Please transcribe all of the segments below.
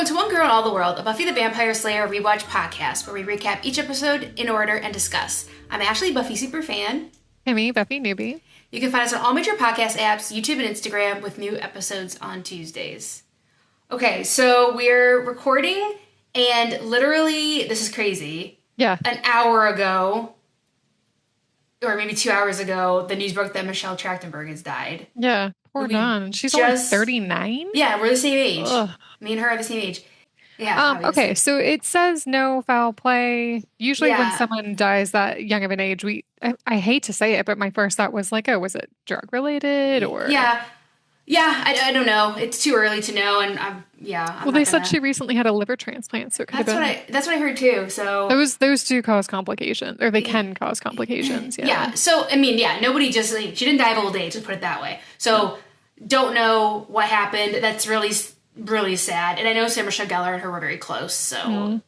Welcome to One Girl in All the World, a Buffy the Vampire Slayer rewatch podcast where we recap each episode in order and discuss. I'm Ashley, Buffy superfan. Kimmy, Buffy newbie. You can find us on all major podcast apps, YouTube, and Instagram with new episodes on Tuesdays. Okay, so we're recording, and literally, this is crazy. Yeah. An hour ago, or maybe 2 hours ago, the news broke that Michelle Trachtenberg has died. Yeah, poor Dawn. She's only 39? Yeah, we're the same age. Ugh. Me and her are the same age. Yeah. Okay, so it says no foul play. Usually when someone dies that young of an age, I hate to say it, but my first thought was like, oh, was it drug related or? Yeah, I don't know. It's too early to know, and I'm well, they said she recently had a liver transplant, so it could have been. That's what I heard too. So those do cause complications, or they can cause complications. Yeah. Yeah. So I mean, nobody just she didn't die of old age. Let's put it that way. So don't know what happened. That's really sad. And I know Sarah Michelle Gellar and her were very close, so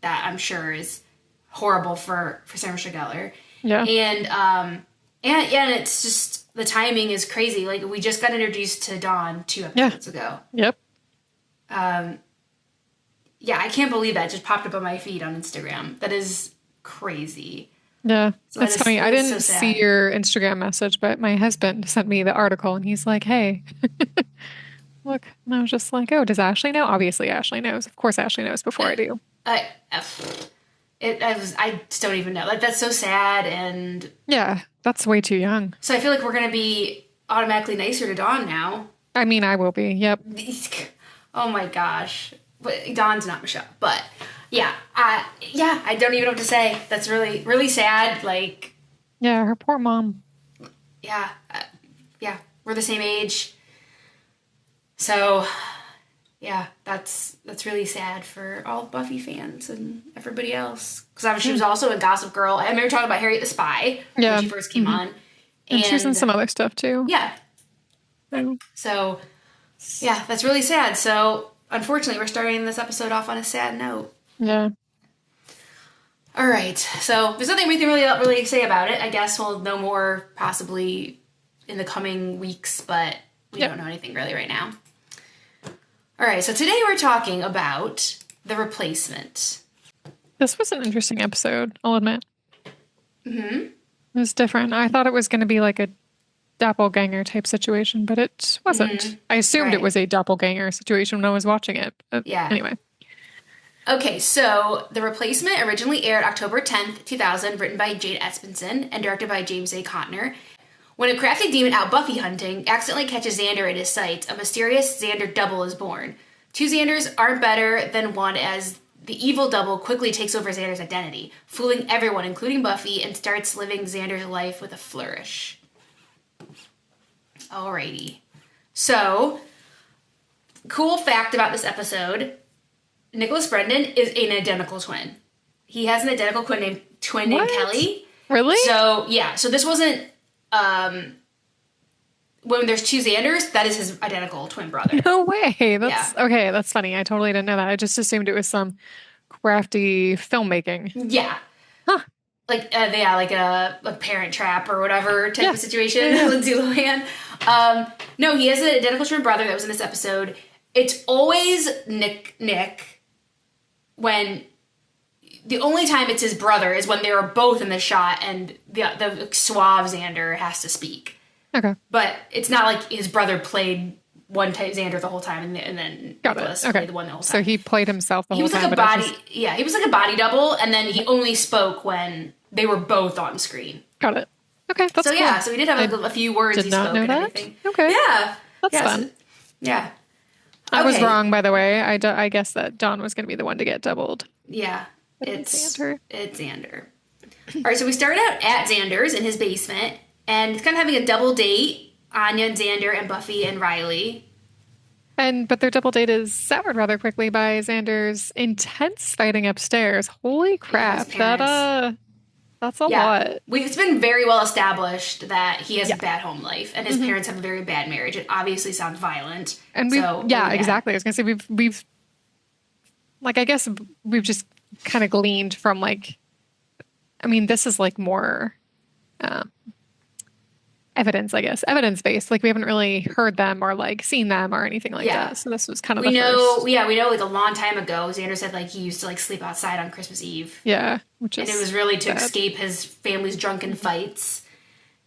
that I'm sure is horrible for Sarah Michelle Gellar. Yeah. And it's just the timing is crazy. Like we just got introduced to Dawn 2 episodes ago. Yep. I can't believe that just popped up on my feed on Instagram. That is crazy. Yeah, So that's funny. I didn't see your Instagram message, but my husband sent me the article and he's like, hey, look. And I was just like, oh, does Ashley know? Obviously Ashley knows. Of course Ashley knows before I do. I just don't even know. Like, that's so sad. And yeah, that's way too young. So I feel like we're going to be automatically nicer to Dawn now. I mean, I will be. Yep. Oh my gosh. But Dawn's not Michelle. But I don't even know what to say. That's really, really sad. Like, yeah, her poor mom. Yeah. We're the same age. So, yeah, that's really sad for all Buffy fans and everybody else. Because she was also in Gossip Girl. I remember talking about Harriet the Spy when she first came on. And she's in some other stuff, too. Yeah. So, yeah, that's really sad. So, unfortunately, we're starting this episode off on a sad note. Yeah. All right. So, there's nothing we can really say about it. I guess we'll know more possibly in the coming weeks, but we don't know anything really right now. All right. So, today we're talking about The Replacement. This was an interesting episode, I'll admit. Mm-hmm. It was different. I thought it was going to be like a doppelganger type situation, but it wasn't. Mm-hmm. I assumed it was a doppelganger situation when I was watching it. But anyway. Okay, so The Replacement originally aired October 10th, 2000, written by Jade Espenson and directed by James A. Contner. When a crafty demon out Buffy hunting accidentally catches Xander in his sights, a mysterious Xander double is born. Two Xanders aren't better than one, as the evil double quickly takes over Xander's identity, fooling everyone, including Buffy, and starts living Xander's life with a flourish. Alrighty. So, cool fact about this episode, Nicholas Brendan is an identical twin. He has an identical twin named Kelly. Really? So, yeah. So this wasn't, when there's two Xanders, that is his identical twin brother. No way. Okay, that's funny. I totally didn't know that. I just assumed it was some crafty filmmaking. Yeah. Huh. Like a Parent Trap or whatever type of situation. Lindsay Lohan. No, he has an identical twin brother that was in this episode. It's always Nick. When the only time it's his brother is when they were both in the shot and the suave Xander has to speak. Okay. But it's not like his brother played one type Xander the whole time and then Nicholas played the one the whole time. So he played himself the whole time. He was like a body double, and then he only spoke when they were both on screen. Got it. Okay, that's cool. So we did have a few words he spoke and everything. Okay. Yeah. That's fun. Yeah. I was wrong, by the way. I guess that Dawn was going to be the one to get doubled. Yeah. It's Xander. It's Xander. All right, so we started out at Xander's in his basement, and it's kind of having a double date. Anya and Xander and Buffy and Riley. But their double date is soured rather quickly by Xander's intense fighting upstairs. Holy crap. That's a lot. It's been very well established that he has a bad home life, and his parents have a very bad marriage. It obviously sounds violent. And exactly. I was going to say we've I guess we've just kind of gleaned from this is like more evidence, I guess, evidence-based. Like we haven't really heard them or like seen them or anything like Yeah. that. So this was kind of We the know, first. yeah, we know like a long time ago, Xander said like he used to like sleep outside on Christmas Eve. Yeah, which And it is was really to sad. escape his family's drunken fights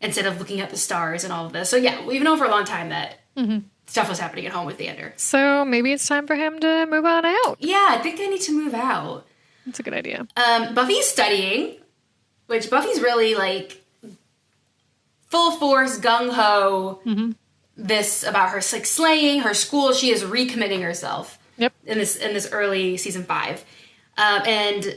instead of looking at the stars and all of this. So yeah, we've known for a long time that stuff was happening at home with Xander. So maybe it's time for him to move on out. Yeah, I think I need to move out. That's a good idea. Buffy's studying, which Buffy's really like full force, gung ho. This about her like slaying her school. She is recommitting herself. Yep. In this early season 5, and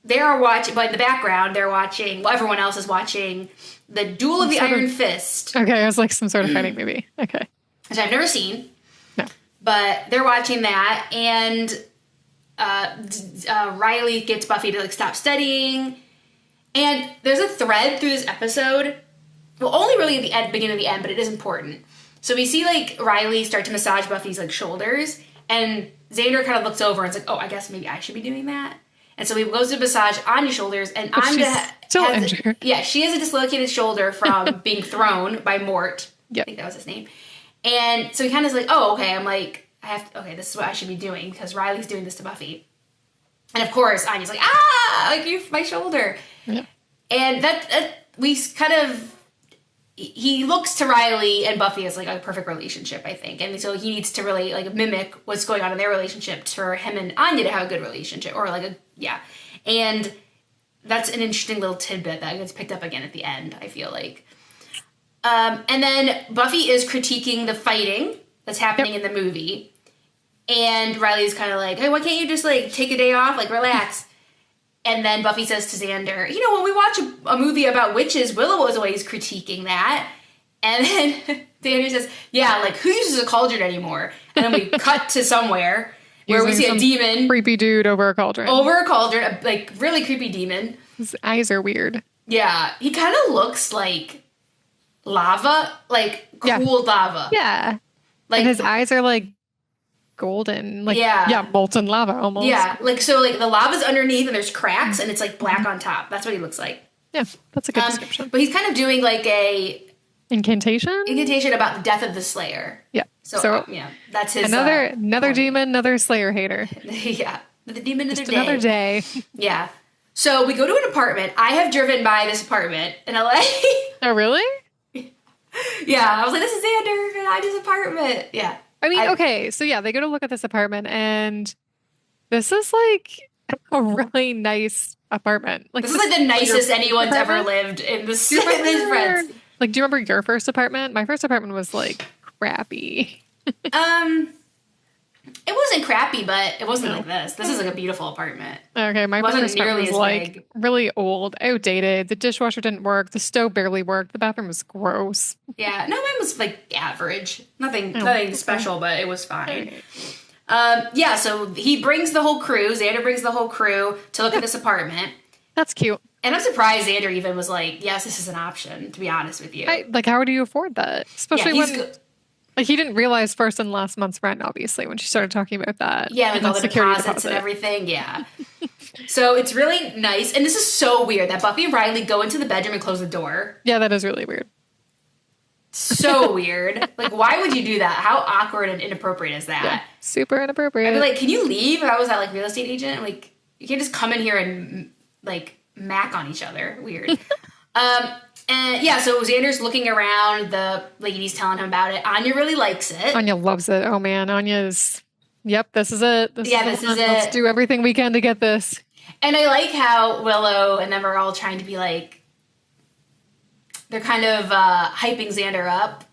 they are watching. But in the background, they're watching. Well, everyone else is watching the Duel of the Iron Fist. Okay, it was like some sort of fighting movie. Okay. Which I've never seen. No. But they're watching that, and Riley gets Buffy to like stop studying. And there's a thread through this episode. Well, only really at the beginning of the end, but it is important. So we see like Riley start to massage Buffy's like shoulders, and Xander kind of looks over and is like, "Oh, I guess maybe I should be doing that." And so he goes to massage Anya's shoulders, and Anya still injured. Yeah, she has a dislocated shoulder from being thrown by Mort. Yep. I think that was his name. And so he kind of is like, "Oh, okay." I'm like, okay, this is what I should be doing because Riley's doing this to Buffy. And of course, Anya's like, like my shoulder. Yeah. And that we kind of. He looks to Riley and Buffy as like a perfect relationship, I think, and so he needs to really like mimic what's going on in their relationship for him and Anya to have a good relationship, or like and that's an interesting little tidbit that gets picked up again at the end. I feel like, and then Buffy is critiquing the fighting that's happening in the movie, and Riley's kind of like, "Hey, why can't you just like take a day off, like relax?" And then Buffy says to Xander, when we watch a movie about witches, Willow was always critiquing that. And then Xander says, yeah, like, who uses a cauldron anymore? And then we cut to somewhere where we see a demon. Creepy dude over a cauldron. A like, really creepy demon. His eyes are weird. Yeah. He kind of looks like lava, like cooled lava. Yeah. Like, and his eyes are like golden, like molten lava almost. Yeah, like so like the lava's underneath and there's cracks and it's like black on top. That's what he looks like. Yeah, that's a good description. But he's kind of doing like a incantation about the death of the Slayer. Yeah. So that's his another demon, another Slayer hater. Yeah, the demon of the day. Another day. Yeah. So we go to an apartment. I have driven by this apartment in LA. Oh really? Yeah, I was like, this is Xander and Ida's apartment. Yeah. I mean, okay, so yeah, they go to look at this apartment, and this is like a really nice apartment. Like this is like the nicest anyone's ever lived in this. Friends. Like, do you remember your first apartment? My first apartment was like crappy. It wasn't crappy, but it wasn't like this. This is like a beautiful apartment. Okay, my first apartment was like really old, outdated. The dishwasher didn't work. The stove barely worked. The bathroom was gross. Yeah, no, mine was like average. Nothing special, but it was fine. Okay. So he brings the whole crew. Xander brings the whole crew to look at this apartment. That's cute. And I'm surprised Xander even was like, yes, this is an option, to be honest with you. How would you afford that? Especially when... Like, he didn't realize first in last month's rent, obviously, when she started talking about that. Yeah, like all the deposits and everything, yeah. So it's really nice. And this is so weird that Buffy and Riley go into the bedroom and close the door. Yeah, that is really weird. So weird. Like, why would you do that? How awkward and inappropriate is that? Yeah, super inappropriate. I'd be like, can you leave? If I was that, like, real estate agent, I'm like, you can't just come in here and, like, mac on each other. Weird. And yeah, so Xander's looking around, the ladies telling him about it. Anya really likes it. Anya loves it. Oh man, Anya's, yep, this is it. This is it. Let's do everything we can to get this. And I like how Willow and them are all trying to be like, they're kind of hyping Xander up.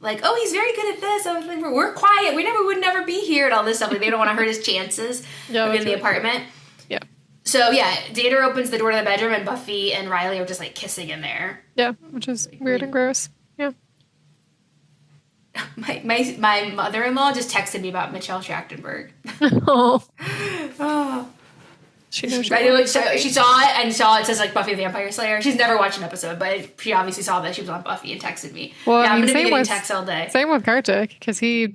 Like, oh, he's very good at this. I was like, we're quiet. We would never be here and all this stuff. Like, they don't want to hurt his chances of in the apartment. Yeah. So, yeah, Xander opens the door to the bedroom, and Buffy and Riley are just, like, kissing in there. Yeah, which is weird and gross. Yeah. My mother-in-law just texted me about Michelle Trachtenberg. Oh. She knows she saw it and saw it says, like, Buffy the Vampire Slayer. She's never watched an episode, but she obviously saw that she was on Buffy and texted me. Well, yeah, I'm going to be getting texts all day. Same with Kartik, because he's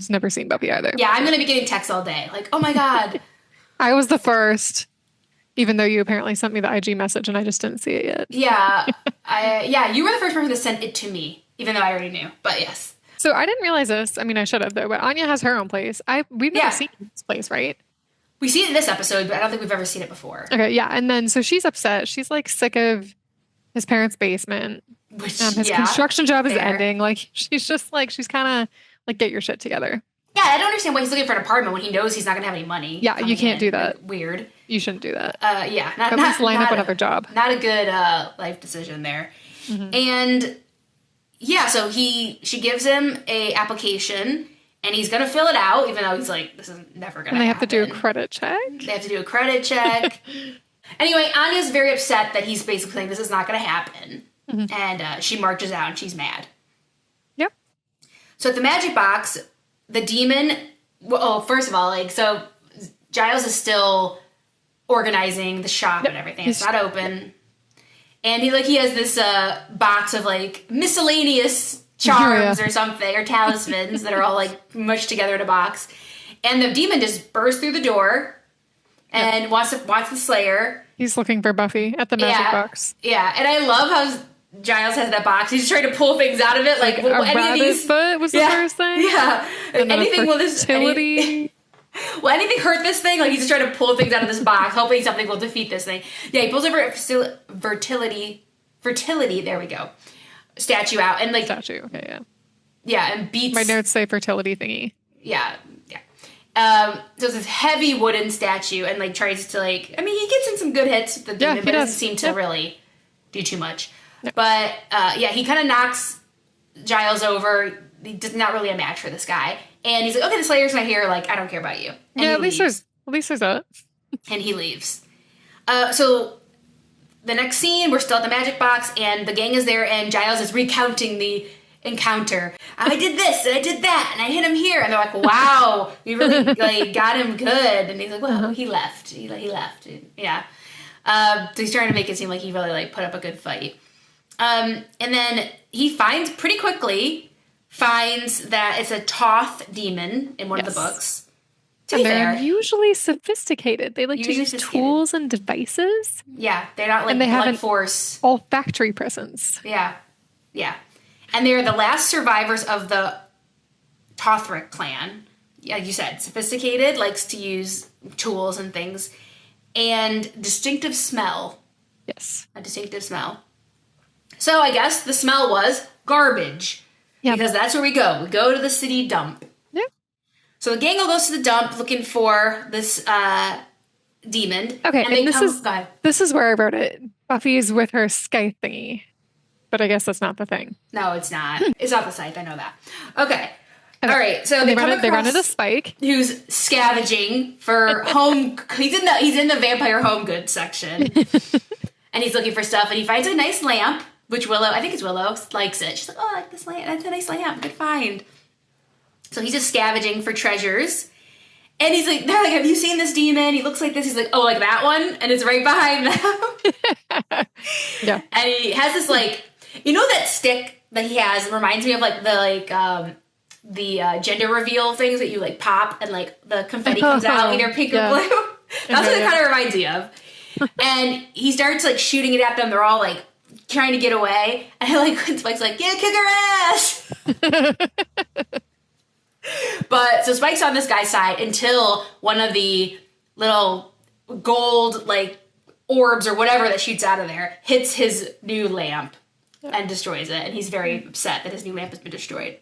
never seen Buffy either. Yeah, I'm going to be getting texts all day. Like, oh, my God. I was the first. Even though you apparently sent me the IG message and I just didn't see it yet. Yeah. Yeah, you were the first person to send it to me, even though I already knew. But yes. So I didn't realize this. I mean, I should have though. But Anya has her own place. We've never seen this place, right? We see it in this episode, but I don't think we've ever seen it before. Okay, yeah. And then so she's upset. She's like sick of his parents' basement. Which, his construction job is ending. Like she's just like she's kind of like get your shit together. Yeah, I don't understand why he's looking for an apartment when he knows he's not gonna have any money. Yeah, you can't do that. Like, weird. You shouldn't do that. Yeah, at least line up another job. Not a good life decision there. Mm-hmm. And yeah, so she gives him a application. And he's going to fill it out, even though he's like, this is never going to happen. And they have to do a credit check? They have to do a credit check. Anyway, Anya's very upset that he's basically saying this is not going to happen. Mm-hmm. And she marches out and she's mad. Yep. So at the magic box, the demon... Well, first of all, like, so Giles is still organizing the shop and everything. It's not open. And he has this box of, like, miscellaneous... charms or something, or talismans that are all like mushed together in a box, and the demon just bursts through the door and wants the Slayer. He's looking for Buffy at the magic box. Yeah, and I love how Giles has that box. He's just trying to pull things out of it, like a rabbit's foot was the first thing. Yeah, anything will this fertility. Will anything hurt this thing? Like he's just trying to pull things out of this box, hoping something will defeat this thing. Yeah, he pulls over fertility. There we go. Statue out and like and beats. My notes say fertility thingy. So it's this heavy wooden statue and like tries to like. I mean, he gets in some good hits with the demon, but doesn't seem to really do too much. No. But he kind of knocks Giles over. He's not really a match for this guy, and he's like, "Okay, the Slayer's not here. Like, I don't care about you." And at least there's that. And he leaves. So. The next scene, we're still at the magic box, and the gang is there, and Giles is recounting the encounter. I did this, and I did that, and I hit him here. And they're like, wow, you really like got him good. And he's like, well, he left. He left. Yeah. So he's trying to make it seem like he really like put up a good fight. And then he pretty quickly finds that it's a Toth demon in one of the books. And they're usually sophisticated. They like to use tools and devices. Yeah, they're not like blood force. Olfactory presence. Yeah. And they're the last survivors of the Tothric clan. Yeah, you said sophisticated, likes to use tools and things, and distinctive smell. Yes, a distinctive smell. So I guess the smell was garbage. Yeah, because that's where we go. We go to the city dump. So the gang all goes to the dump looking for this demon. Okay, and this is where I wrote it. Buffy's with her scythe thingy. But I guess that's not the thing. No, it's not. It's not the scythe, I know that. Okay. All right, so they run into Spike. Who's scavenging for home... He's in the vampire home goods section. And he's looking for stuff, and he finds a nice lamp, which I think it's Willow, likes it. She's like, oh, I like this lamp. That's a nice lamp. Good find. So he's just scavenging for treasures. And they're like, have you seen this demon? He looks like this. He's like, oh, like that one? And it's right behind them. Yeah. And he has this like, that stick that he has reminds me of like the gender reveal things that you like pop and like the confetti comes out either pink or blue. That's what it kind of reminds me of. And he starts like shooting it at them. They're all like trying to get away. And like Spike's like, yeah, kick her ass. But so Spike's on this guy's side until one of the little gold like orbs or whatever that shoots out of there hits his new lamp and destroys it. And he's very upset that his new lamp has been destroyed.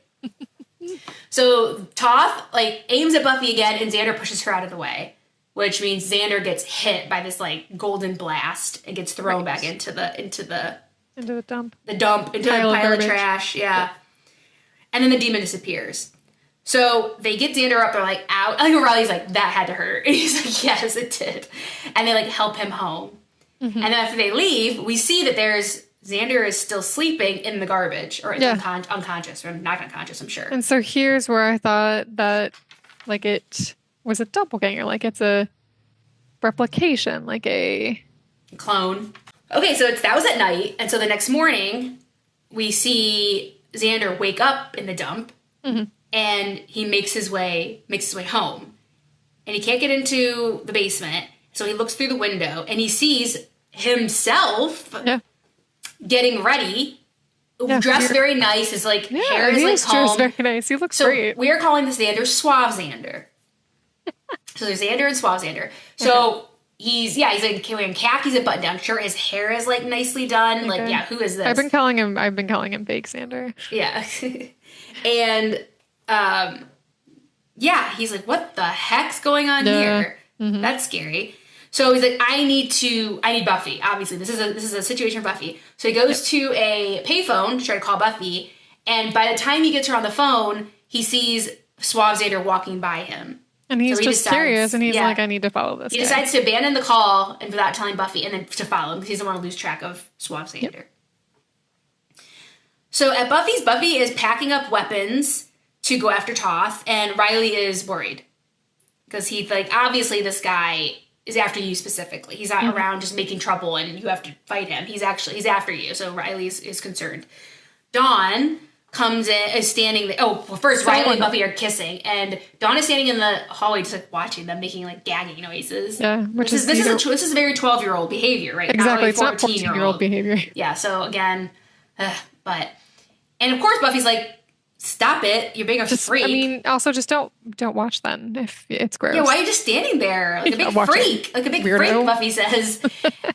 So Toth like aims at Buffy again, and Xander pushes her out of the way, which means Xander gets hit by this like golden blast and gets thrown back into the dump. The dump, into a pile of trash. Yeah. And then the demon disappears. So they get Xander up, they're like, out. I think Riley's like, that had to hurt. And he's like, yes, it did. And they like help him home. Mm-hmm. And then after they leave, we see that Xander is still sleeping in the garbage, or unconscious, or not unconscious, I'm sure. And so here's where I thought that like it was a doppelganger, like it's a replication, like a clone. Okay, so that was at night. And so the next morning, we see Xander wake up in the dump. Mm-hmm. And he makes his way home. And he can't get into the basement. So he looks through the window and he sees himself getting ready, Yeah, dressed very nice. His like yeah, hair is he like is dressed combed. very nice. He looks So great. we are calling this Xander Suave Xander. So there's Xander and Suave Xander. So he's like wearing khakis, a button down shirt. His hair is like nicely done. Like, Okay. yeah, who is this? I've been calling him Fake Xander. Yeah. And yeah, he's like, what the heck's going on here? Mm-hmm. That's scary. So he's like, I need Buffy. Obviously, this is a situation for Buffy. So he goes to a payphone to try to call Buffy, and by the time he gets her on the phone, he sees Suave Xander walking by him. And he's just curious, and he's like, I need to follow this He guy. decides to abandon the call and without telling Buffy, and then to follow him because he doesn't want to lose track of Suave Xander. Yep. So at Buffy's, Buffy is packing up weapons to go after Toth, and Riley is worried because he's like, obviously this guy is after you specifically. He's not around just making trouble and you have to fight him. He's after you. So Riley is concerned. Dawn comes in, is standing there. Oh, well, first Riley and Buffy are kissing, and Dawn is standing in the hallway just like watching them, making like gagging noises. Yeah, this is very 12-year-old behavior, right? Exactly, it's not 14-year-old behavior. Yeah. So again, and of course Buffy's like, stop it! You're being a freak. I mean, also just don't watch then if it's gross. Yeah, why are you just standing there like a big freak? Like a big freak, Buffy says.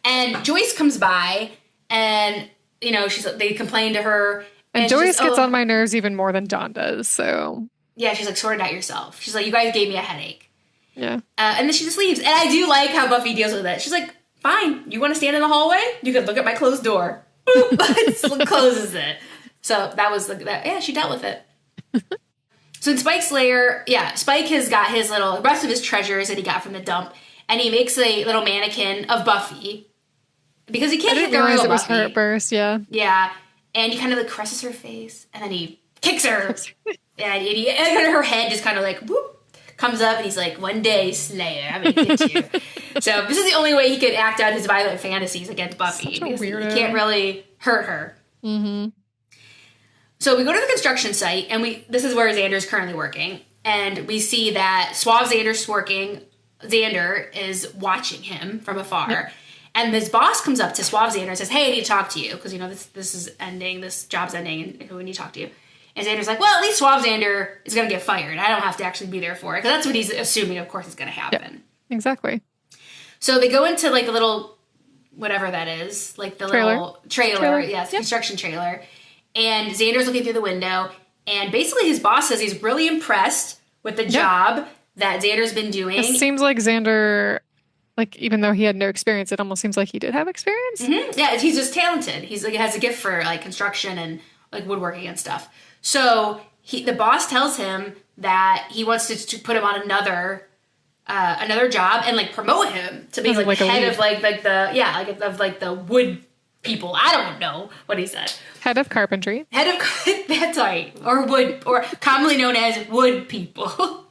And Joyce comes by, and they complain to her. And Joyce gets on my nerves even more than Dawn does. So yeah, she's like, sort it out yourself. She's like, you guys gave me a headache. Yeah. And then she just leaves. And I do like how Buffy deals with it. She's like, fine, you want to stand in the hallway? You can look at my closed door. Boop. Closes it. So that was she dealt with it. So in Spike's lair, Spike has got the rest of his treasures that he got from the dump, and he makes a little mannequin of Buffy because he can't hit the real Buffy. It was her at first, yeah. Yeah, and he kind of like caresses her face, and then he kicks her, and her head just kind of like whoop comes up, and he's like, "One day, Slayer, I'm gonna get you." So this is the only way he could act out his violent fantasies against Buffy. Such a weirdo. He can't really hurt her. Mm-hmm. So we go to the construction site, and this is where Xander's currently working, and we see that Suave Xander's working. Xander is watching him from afar, yep. And his boss comes up to Suave Xander and says, "Hey, I need to talk to you because this is ending, this job's ending, and we need to talk to you." And Xander's like, "Well, at least Suave Xander is going to get fired. I don't have to actually be there for it," because that's what he's assuming, of course, is going to happen. Yep. Exactly. So they go into like a little whatever that is, like the little trailer. Yes, yep. Construction trailer. And Xander's looking through the window, and basically his boss says he's really impressed with the job that Xander's been doing. It seems like Xander, like even though he had no experience, it almost seems like he did have experience. Mm-hmm. Yeah, he's just talented. He's like has a gift for like construction and like woodworking and stuff. So the boss tells him that he wants to put him on another job and like promote him to be like head of the wood people. I don't know what he said. Head of carpentry. That's right. Or wood, or commonly known as wood people.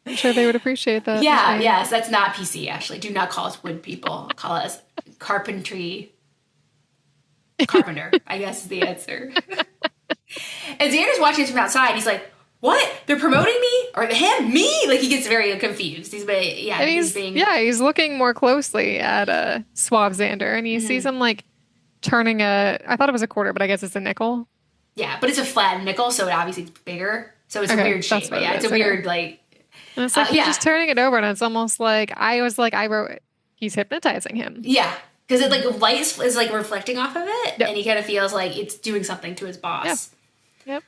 I'm sure they would appreciate that. Yeah, yes. That's not PC, actually. Do not call us wood people. Call us carpenter, I guess is the answer. And Xander's watching this from outside. He's like, what? They're promoting me? Or him? Me? Like, he gets very confused. He's looking more closely at Suave Xander, and he sees him, like, turning I thought it was a quarter, but I guess it's a nickel. Yeah, but it's a flat nickel, so it obviously it's bigger. So it's a weird shape. But it's a weird, like... And it's like, he's just turning it over, and it's almost like, I wrote, he's hypnotizing him. Yeah, because it, like, light is, like, reflecting off of it, and he kind of feels like it's doing something to his boss. Yep.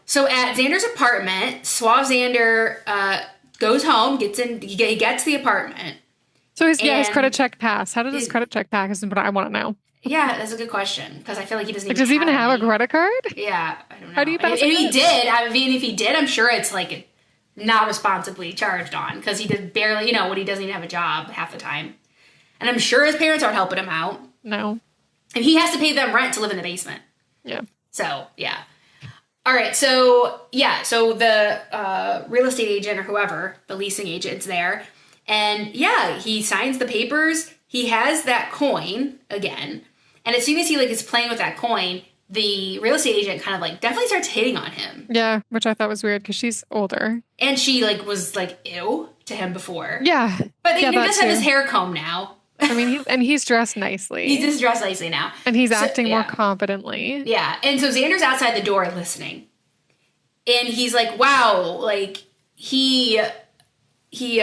So at Xander's apartment, Suave Xander goes home, he gets the apartment. So his credit check pass. How did his credit check pass is what I want to know. Yeah, that's a good question, because I feel like he doesn't does he even have a credit card? Yeah, I don't know. How do you pass if he did, I'm sure it's like not responsibly charged on, because he did barely, when he doesn't even have a job half the time. And I'm sure his parents aren't helping him out. No. And he has to pay them rent to live in the basement. Yeah. So, yeah. All right, so the real estate agent or whoever, the leasing agent's there, and he signs the papers. He has that coin again, and as soon as he is playing with that coin, the real estate agent kind of definitely starts hitting on him. Yeah, which I thought was weird because she's older, and she was ew to him before. Yeah, but he does have his hair comb now. I mean, he's dressed nicely. He's just dressed nicely now. And he's acting more confidently. Yeah. And so Xander's outside the door listening. And he's like, wow, like, she's hitting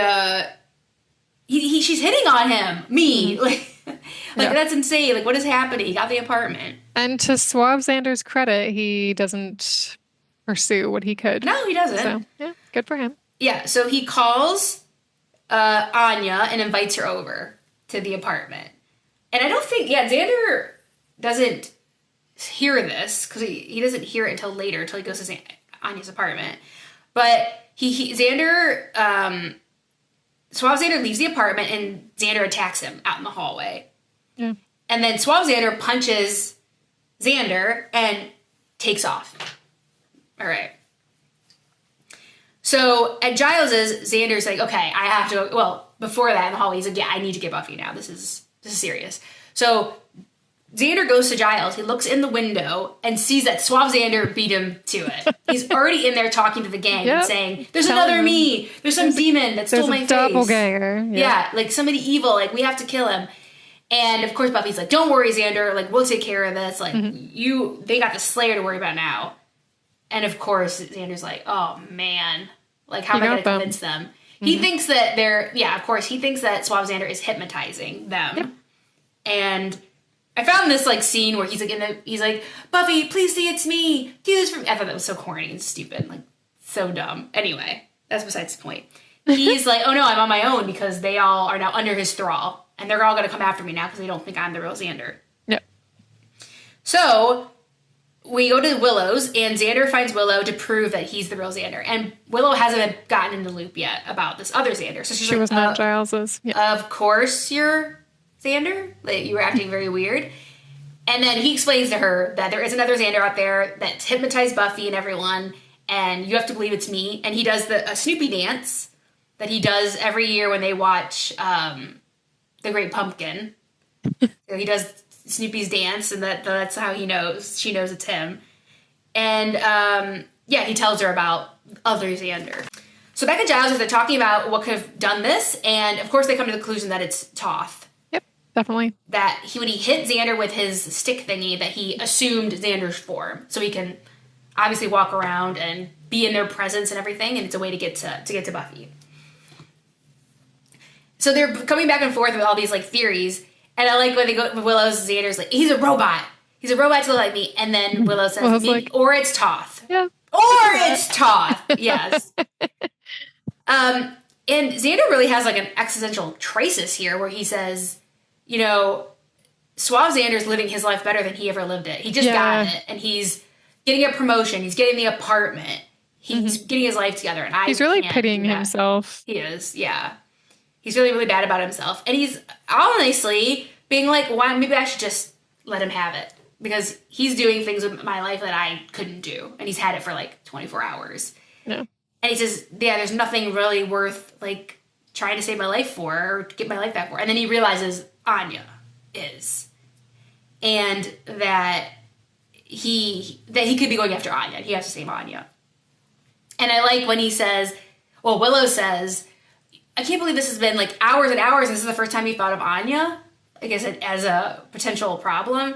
on him. Me. Like, that's insane. Like, what is happening? He got the apartment. And to Suave Xander's credit, he doesn't pursue what he could. No, he doesn't. So, yeah, good for him. Yeah, so he calls Anya and invites her over to the apartment. And I don't think, Xander doesn't hear this, because he doesn't hear it until later, until he goes to Anya's apartment. But Suave Xander leaves the apartment, and Xander attacks him out in the hallway. Yeah. And then Suave Xander punches Xander and takes off. All right. So at Giles's, Xander's like, okay, I have to go. Well, before that in the hallway, he's like, yeah, I need to get Buffy now. This is serious. So Xander goes to Giles. He looks in the window and sees that Suave Xander beat him to it. He's already in there talking to the gang and saying, there's another me. There's some demon that stole my face. There's a doppelganger. Yeah, like somebody evil. Like, we have to kill him. And of course, Buffy's like, don't worry, Xander. Like, we'll take care of this. Like, they got the Slayer to worry about now. And of course, Xander's like, oh man, like, how am I going to convince them? He thinks that he thinks that Suave Xander is hypnotizing them. Yep. And I found this, like, scene where he's like, Buffy, please see it's me. Do this for me. I thought that was so corny and stupid, like, so dumb. Anyway, that's besides the point. He's like, oh no, I'm on my own because they all are now under his thrall. And they're all going to come after me now because they don't think I'm the real Xander. Yep. So we go to Willow's, and Xander finds Willow to prove that he's the real Xander. And Willow hasn't gotten in the loop yet about this other Xander. So she was not Giles's. Yeah. Of course you're Xander. Like, you were acting very weird. And then he explains to her that there is another Xander out there that's hypnotized Buffy and everyone, and you have to believe it's me. And he does a Snoopy dance that he does every year when they watch The Great Pumpkin. So he does Snoopy's dance, and that's how she knows it's him. And he tells her about other Xander. So back at Giles, they're talking about what could have done this, and of course they come to the conclusion that it's Toth. Yep, definitely. That when he hit Xander with his stick thingy, that he assumed Xander's form, so he can obviously walk around and be in their presence and everything, and it's a way to get to Buffy. So they're coming back and forth with all these, like, theories. And I like when they go with Willow's, Xander's like, he's a robot. He's a robot to look like me. And then Willow says, or it's Toth. Yeah. Or it's Toth. Yes. And Xander really has, like, an existential crisis here where he says, Suave Xander's living his life better than he ever lived it. He just got it. And he's getting a promotion. He's getting the apartment. He's getting his life together. And he's really pitying himself. He is, yeah. He's really, really bad about himself. And he's honestly being like, why? Maybe I should just let him have it. Because he's doing things with my life that I couldn't do. And he's had it for, like, 24 hours. Yeah. And he says, there's nothing really worth, like, trying to save my life for or get my life back for. And then he realizes Anya is. And that he could be going after Anya. He has to save Anya. And I like when he says, Willow says, I can't believe this has been, like, hours and hours, and this is the first time you thought of Anya, I guess, as a potential problem.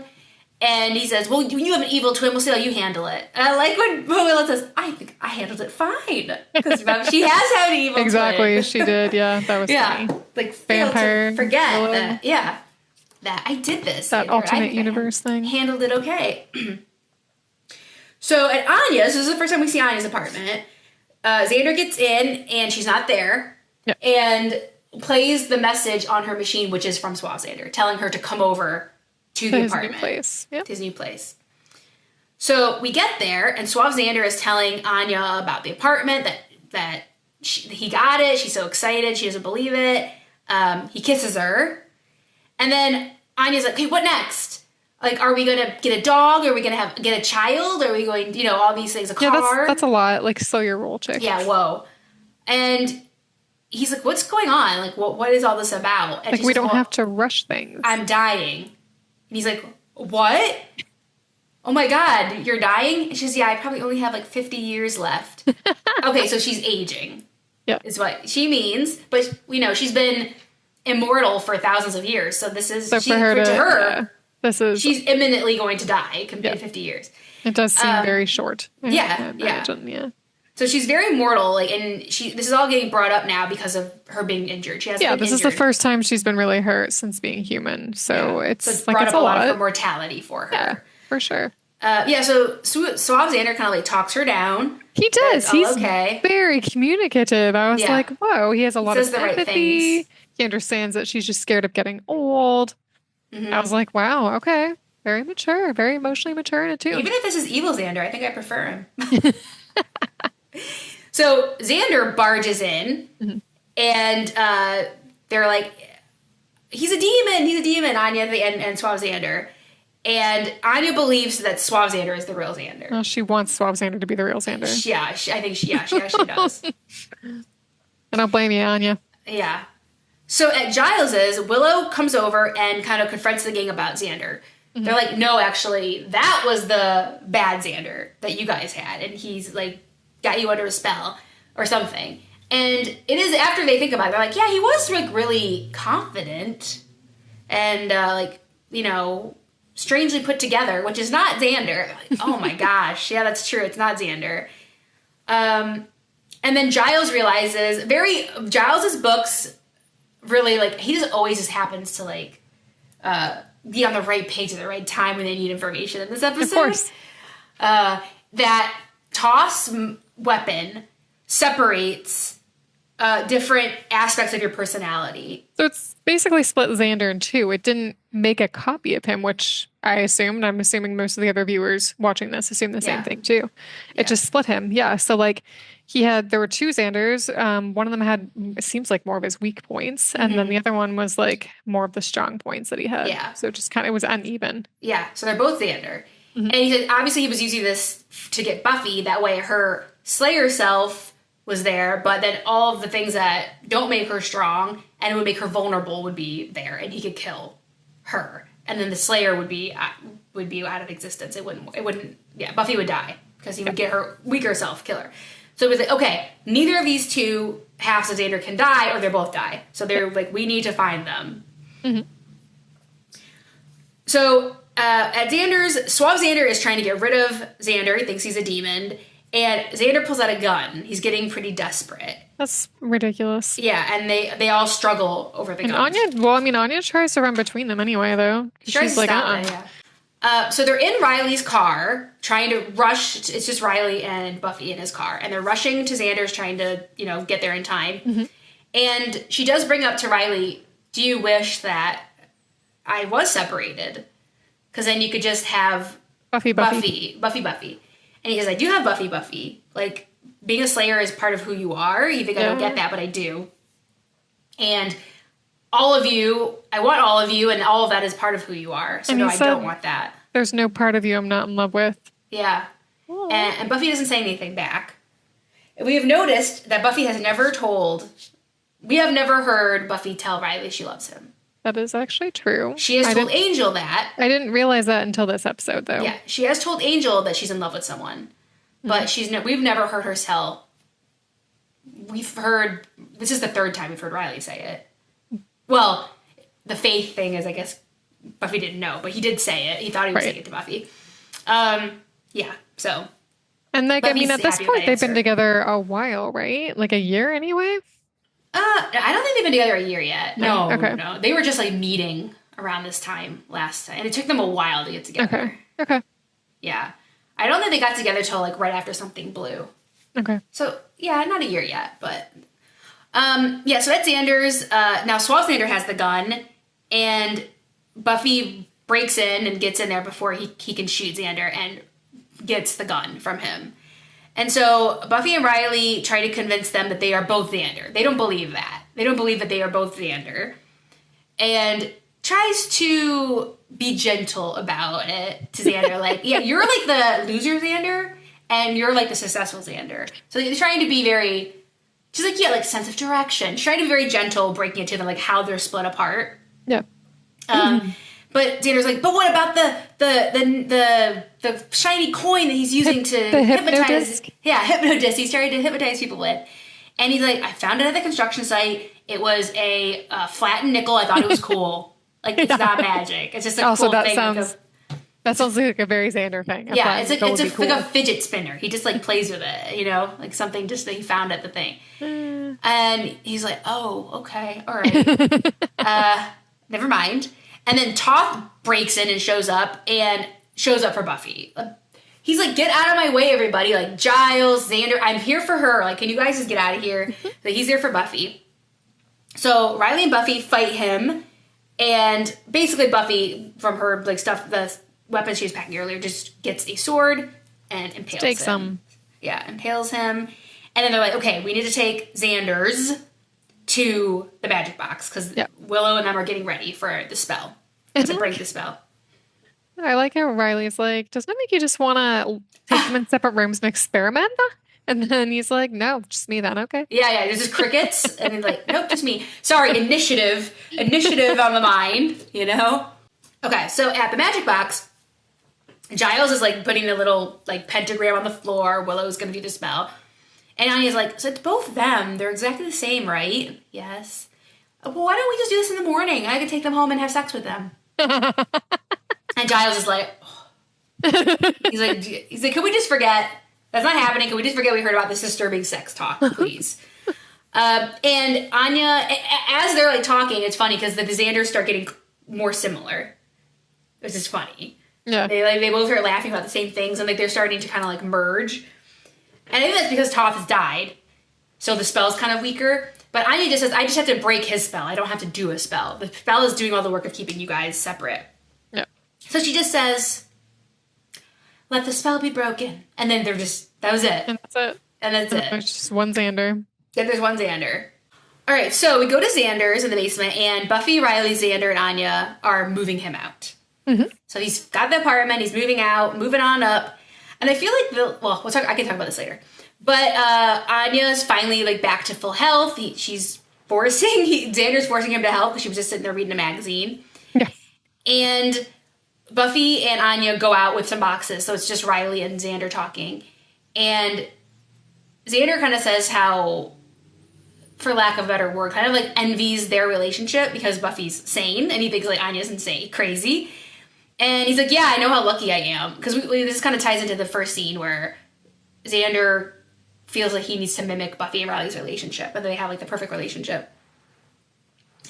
And he says, well, you have an evil twin, we'll see how you handle it. And I like when Willow says, I think I handled it fine. Because she has had an evil twin. Exactly, she did, yeah, that was funny. Like, vampire, forget Willow. That I did this. That alternate universe thing. Handled it okay. So at Anya's, this is the first time we see Anya's apartment, Xander gets in, and she's not there. Yep. And plays the message on her machine, which is from Suave Xander, telling her to come over to the apartment. New place. Yep. To his new place. So we get there, and Suave Xander is telling Anya about the apartment, that he got it. She's so excited. She doesn't believe it. He kisses her. And then Anya's like, okay, what next? Like, are we going to get a dog? Are we going to get a child? Are we going, all these things, a car? Yeah, that's a lot. Like, slow your roll, chick. Yeah, whoa. And he's like, what's going on? Like, what is all this about? And like, we don't have to rush things. I'm dying. And he's like, what? Oh my God, you're dying? And she says, yeah, I probably only have like 50 years left. Okay, so she's aging. Yeah. Is what she means. But, she's been immortal for thousands of years. So this is, So for her to her, yeah, this is, she's imminently going to die in Yeah. 50 years. it does seem very short. I yeah. imagine, yeah. So she's very mortal, like, and this is all getting brought up now because of her being injured. She has been This injured. is the first time she's been really hurt since being human. So it's brought it's up a lot of her mortality for her. Yeah, for sure. So Suave Xander kind of like talks her down. He does. He's okay. very communicative. I was like, whoa, he has a lot of the right empathy. things. He understands that she's just scared of getting old. I was like, wow, okay. Very mature, very emotionally mature and attuned. Even if this is evil Xander, I think I prefer him. So Xander barges in, and they're like, he's a demon, Anya and Suave Xander. And Anya believes that Suave Xander is the real Xander. Well, she wants Suave Xander to be the real Xander. I think she actually does. I don't blame you, Anya. Yeah. So at Giles's, Willow comes over and kind of confronts the gang about Xander. They're like, no, actually, that was the bad Xander that you guys had. And he's like, got you under a spell or something. And it is after they think about it, they're like, yeah, he was like really confident and like, you know, strangely put together, which is not Xander. Like, oh my gosh, yeah, that's true. It's not Xander. And then Giles realizes Giles's books really like he just always just happens to like be on the right page at the right time when they need information in this episode. Of course. That toss weapon separates different aspects of your personality. So it's basically split Xander in two. It didn't make a copy of him, which I assumed. I'm assuming most of the other viewers watching this assume the same thing too. It just split him. Yeah. So like there were two Xanders. One of them had, it seems like more of his weak points. And then the other one was like more of the strong points that he had. Yeah. So it just kind of was uneven. Yeah. So they're both Xander. And he said, obviously he was using this to get Buffy. That way her Slayer self was there, but then all of the things that don't make her strong and would make her vulnerable would be there, and he could kill her. And then the Slayer would be out of existence. It wouldn't. Yeah, Buffy would die because he would get her weaker self, kill her. So it was like, okay, neither of these two halves of Xander can die, or they both die. So they're like, we need to find them. So at Xander's, Suave Xander is trying to get rid of Xander. He thinks he's a demon. And Xander pulls out a gun. He's getting pretty desperate. That's ridiculous. Yeah, and they all struggle over the gun. Anya tries to run between them anyway, though. She's like, so they're in Riley's car, trying to rush. It's just Riley and Buffy in his car. And they're rushing to Xander's, trying to, get there in time. And she does bring up to Riley, do you wish that I was separated? Because then you could just have Buffy. And he says, I do have Buffy. Like, being a Slayer is part of who you are. You think I don't get that, but I do. And all of you, I want all of you, and all of that is part of who you are. So no, I don't want that. There's no part of you I'm not in love with. Yeah. And Buffy doesn't say anything back. We have noticed that Buffy has never heard Buffy tell Riley she loves him. That is actually true. She has told Angel that. I didn't realize that until this episode, though. Yeah, she has told Angel that she's in love with someone. But we've never heard her tell. This is the third time we've heard Riley say it. Well, the faith thing is, I guess, Buffy didn't know, but he did say it. He thought he was saying it to Buffy. Yeah, so. And like, Buffy's at this point, they've been together a while, right? Like a year anyway? I don't think they've been together a year yet. No, okay. No. They were just like meeting around this time last time. And it took them a while to get together. Okay. Yeah. I don't think they got together till like right after something blue. Okay. So, yeah, not a year yet, but... so at Xander's, now Suave Xander has the gun, and Buffy breaks in and gets in there before he can shoot Xander and gets the gun from him. And so Buffy and Riley try to convince them that they are both Xander. They don't believe that. They don't believe that they are both Xander. And tries to be gentle about it to Xander. Like, yeah, you're like the loser Xander, and you're like the successful Xander. So they're trying to be very... She's like, yeah, like sense of direction. She's trying to be very gentle, breaking it to them, like how they're split apart. Yeah. But Xander's like, but what about the shiny coin that he's using to hypnotize? Hypnodisc? Yeah, hypnodisc. He's trying to hypnotize people with. And he's like, I found it at the construction site. It was a flattened nickel. I thought it was cool. Like, it's not magic. It's just a cool that thing. sounds like a very Xander thing. Yeah, it's like a fidget spinner. He just like plays with it, you know, like something just that he found at the thing. And he's like, oh, okay, all right, never mind. And then Toph breaks in and shows up for Buffy. He's like, get out of my way, everybody! Like Giles, Xander, I'm here for her. Like, can you guys just get out of here? But he's there for Buffy. So Riley and Buffy fight him, and basically Buffy, from her like stuff, the weapons she was packing earlier, just gets a sword and impales him. Yeah, impales him. And then they're like, okay, we need to take Xander's to the magic box because Willow and them are getting ready for the spell, to break the spell. I like how Riley's like, doesn't it make you just want to take them in separate rooms and experiment? And then he's like, no, just me then, okay. Yeah, there's just crickets. And he's like, nope, just me. Sorry, initiative on the mind, you know? Okay, so at the magic box, Giles is like putting a little like pentagram on the floor. Willow's going to do the spell. And Anya's like, so it's both them. They're exactly the same, right? Yes. Well, why don't we just do this in the morning? I could take them home and have sex with them. And Giles is like, oh. he's like, can we just forget? That's not happening. Can we just forget we heard about this disturbing sex talk, please? And Anya, as they're like talking, it's funny because the Xanders start getting more similar. Which is funny. Yeah. They both are laughing about the same things, and like they're starting to kind of like merge. And I think that's because Toph has died, so the spell's kind of weaker. But Anya just says, I just have to break his spell. I don't have to do a spell. The spell is doing all the work of keeping you guys separate. Yeah. So she just says, let the spell be broken. And then that was it. And that's it. And that's it. There's just one Xander. Then there's one Xander. All right, so we go to Xander's in the basement, and Buffy, Riley, Xander, and Anya are moving him out. Mm-hmm. So he's got the apartment, he's moving out, moving on up. And I feel like I can talk about this later. But Anya's finally like back to full health. Xander's forcing him to help because she was just sitting there reading a magazine. Yeah. And Buffy and Anya go out with some boxes, so it's just Riley and Xander talking. And Xander kind of says how, for lack of a better word, kind of like envies their relationship because Buffy's sane, and he thinks like Anya's insane, crazy. And he's like, yeah, I know how lucky I am. Because this kind of ties into the first scene where Xander feels like he needs to mimic Buffy and Riley's relationship. And they have, like, the perfect relationship.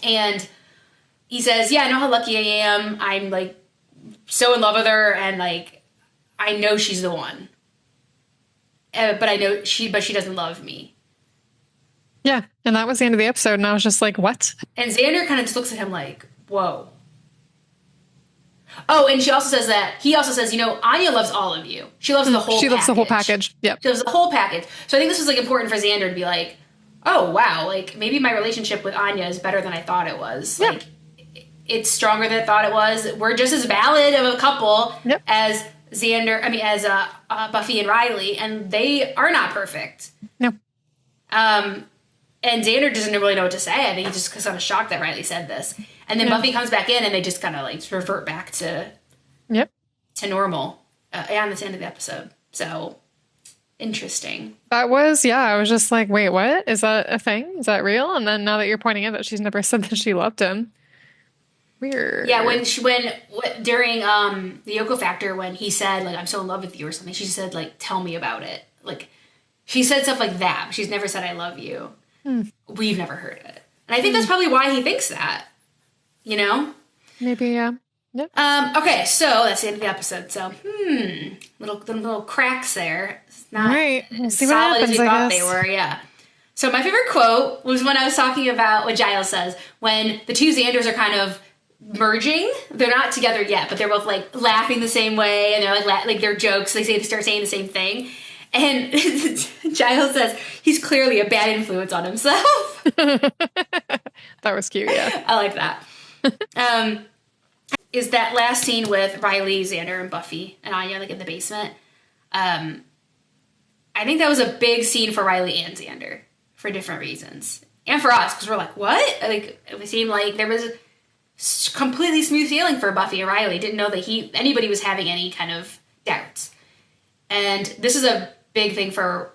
And he says, yeah, I know how lucky I am. I'm, like, so in love with her. And, like, I know she's the one. But she doesn't love me. Yeah, and that was the end of the episode. And I was just like, what? And Xander kind of just looks at him like, whoa. Oh, and he also says, Anya loves all of you. She loves the whole package. She loves the whole package. Yep. She loves the whole package. So I think this was, like, important for Xander to be like, oh, wow, like, maybe my relationship with Anya is better than I thought it was. Yeah. Like, it's stronger than I thought it was. We're just as valid of a couple as Buffy and Riley, and they are not perfect. No. And Xander doesn't really know what to say. I think he's just kind of shocked that Riley said this. And then Buffy comes back in, and they just kind of like revert back to normal. And that's the end of the episode. So interesting. That was, I was just like, wait, what? Is that a thing? Is that real? And then now that you're pointing out that she's never said that she loved him. Weird. Yeah, during the Yoko Factor, when he said, like, I'm so in love with you or something, she said, like, tell me about it. Like, she said stuff like that, but she's never said I love you. We've never heard it. And I think that's probably why he thinks that. You know? Maybe, yeah. Yep. Okay, so that's the end of the episode. So, little cracks there. It's not as solid as we thought they were, yeah. So my favorite quote was when I was talking about what Giles says, when the two Xanders are kind of merging. They're not together yet, but they're both, like, laughing the same way, and they're like their jokes. They start saying the same thing. And Giles says he's clearly a bad influence on himself. That was cute, yeah. I like that. Is that last scene with Riley, Xander, and Buffy and Anya, like, in the basement. I think that was a big scene for Riley and Xander for different reasons. And for us, because we're like, what? Like, it seemed like there was completely smooth sailing for Buffy and Riley. Didn't know that anybody was having any kind of doubts. And this is a big thing for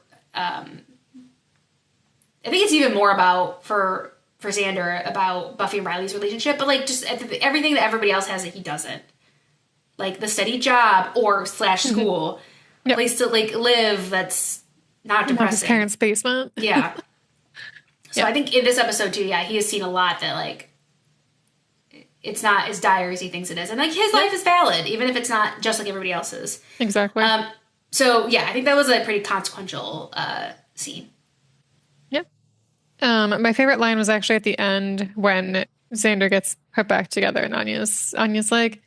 I think it's even more about for Xander about Buffy and Riley's relationship, but like just everything that everybody else has that he doesn't, like the steady job or / school, Yep. place to like live that's not depressing. Not his parents' basement. Yeah. So I think in this episode too, he has seen a lot that like it's not as dire as he thinks it is, and like his life is valid, even if it's not just like everybody else's. Exactly. So yeah, I think that was a pretty consequential scene. Yep. My favorite line was actually at the end when Xander gets put back together, and Anya's like,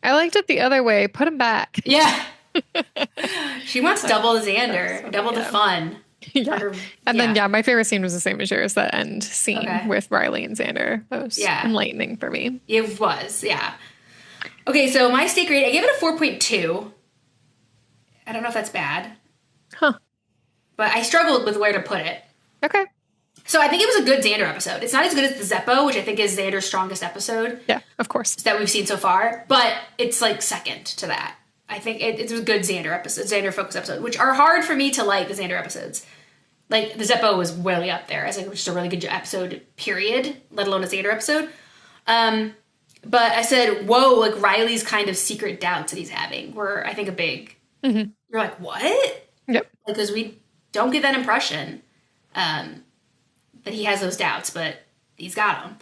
"I liked it the other way. Put him back." Yeah. She wants double the Xander, double the fun. Yeah. Then my favorite scene was the same as yours, that end scene with Riley and Xander. That was enlightening for me. It was, yeah. Okay, so my stake grade, I gave it a 4.2. I don't know if that's bad. Huh. But I struggled with where to put it. Okay. So I think it was a good Xander episode. It's not as good as the Zeppo, which I think is Xander's strongest episode. Yeah, of course. That we've seen so far. But it's like second to that. I think it was a good Xander episode, Xander focus episode, which are hard for me to like, the Xander episodes. Like, the Zeppo was way up there as like just a really good episode, period, let alone a Xander episode. But I said, whoa, like Riley's kind of secret doubts that he's having were, I think, a big... Mm-hmm. You're like, what? Yep. Because we don't get that impression that he has those doubts, but he's got them.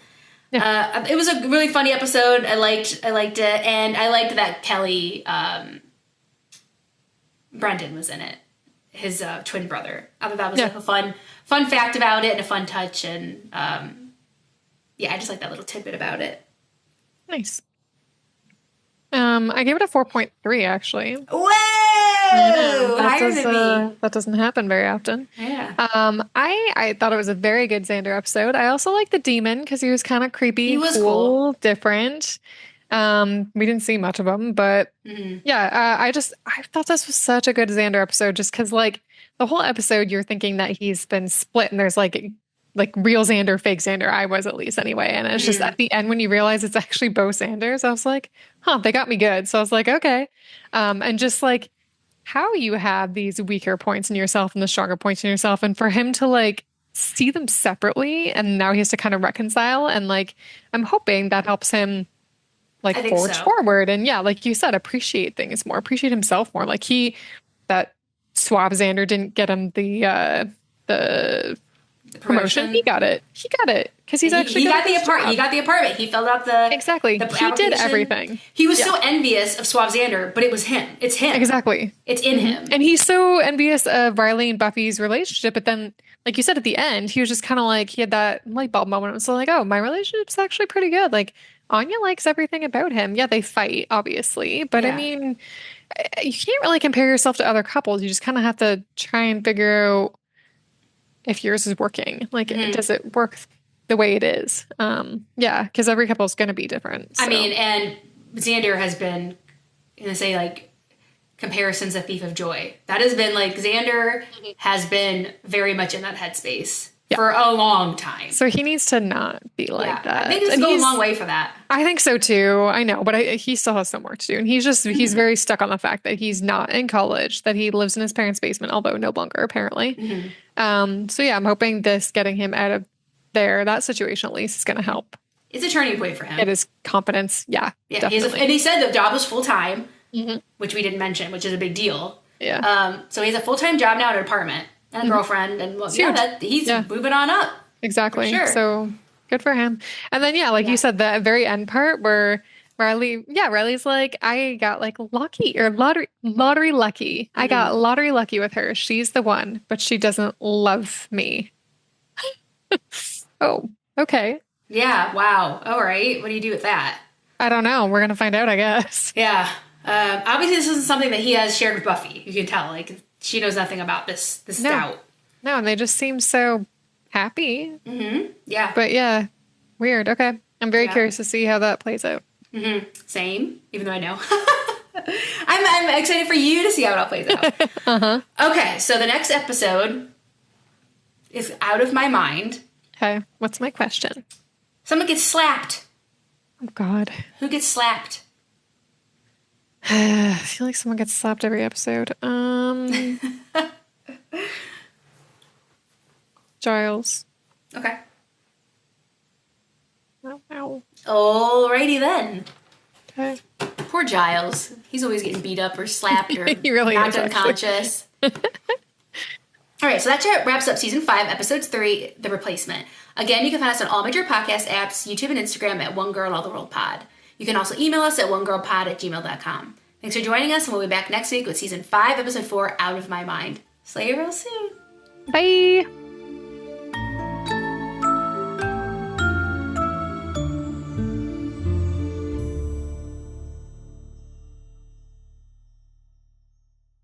Yeah. It was a really funny episode. I liked it, and I liked that Kelly Brendan was in it, his twin brother. I thought that was like a fun fact about it and a fun touch, and I just like that little tidbit about it. Nice. I gave it a 4.3 actually. Whoa! Higher than me. That doesn't happen very often. Yeah. I thought it was a very good Xander episode. I also liked the demon because he was kind of creepy. He was cool. Different. We didn't see much of him, but I thought this was such a good Xander episode just because like the whole episode you're thinking that he's been split and there's like real Xander, fake Xander. I was, at least anyway. And it's just at the end when you realize it's actually both Xanders, I was like, they got me good. So I was like, okay. And just like how you have these weaker points in yourself and the stronger points in yourself. And for him to like see them separately and now he has to kind of reconcile. And like, I'm hoping that helps him like forge forward. And yeah, like you said, appreciate things more, appreciate himself more. Like that suave Xander didn't get him the promotion. He got it because he's actually he got the apartment. He got the apartment. He filled out the he did everything. He was so envious of Suave Xander, but it was him. It's him. Exactly. It's in him. And he's so envious of Riley and Buffy's relationship. But then, like you said at the end, he was just kind of like he had that light bulb moment. It was like, oh, my relationship's actually pretty good. Like Anya likes everything about him. Yeah, they fight obviously, but I mean, you can't really compare yourself to other couples. You just kind of have to try and figure out if yours is working. Like, does it work the way it is? Because every couple is going to be different. So. I mean, and Xander has been, I'm going to say, like, comparisons a thief of joy. That has been, like, Xander has been very much in that headspace for a long time. So he needs to not be like that. I think it's going a long way for that. I think so, too. I know, but he still has some work to do. And he's very stuck on the fact that he's not in college, that he lives in his parents' basement, although no longer, apparently. So yeah, I'm hoping this getting him out of that situation at least is going to help. It's a turning point for him. It is confidence. Yeah, definitely. And he said the job was full time, which we didn't mention, which is a big deal. Yeah. So he has a full time job now in an apartment and a girlfriend, and he's moving on up. Exactly. Sure. So good for him. And then like you said, the very end part where Riley's like, I got like lucky or lottery lucky. I got lottery lucky with her. She's the one, but she doesn't love me. Oh, okay. Yeah. Wow. All right. What do you do with that? I don't know. We're going to find out, I guess. Yeah. Obviously this isn't something that he has shared with Buffy. You can tell, like, she knows nothing about this doubt. No, and they just seem so happy. Yeah. But yeah, weird. Okay. I'm very curious to see how that plays out. Same, even though I know. I'm excited for you to see how it all plays out. Okay, so the next episode is Out of My Mind. Okay, what's my question? Someone gets slapped. Oh, God. Who gets slapped? I feel like someone gets slapped every episode. Giles. Okay. Ow. Alrighty then. Okay. Poor Giles. He's always getting beat up or slapped or He really knocked is, unconscious. All right, so that wraps up season 5, episode 3, The Replacement. Again, you can find us on all major podcast apps, YouTube and Instagram at One Girl All the World Pod. You can also email us at onegirlpod@gmail.com. Thanks for joining us, and we'll be back next week with season 5, episode 4, Out of My Mind. See you real soon. Bye.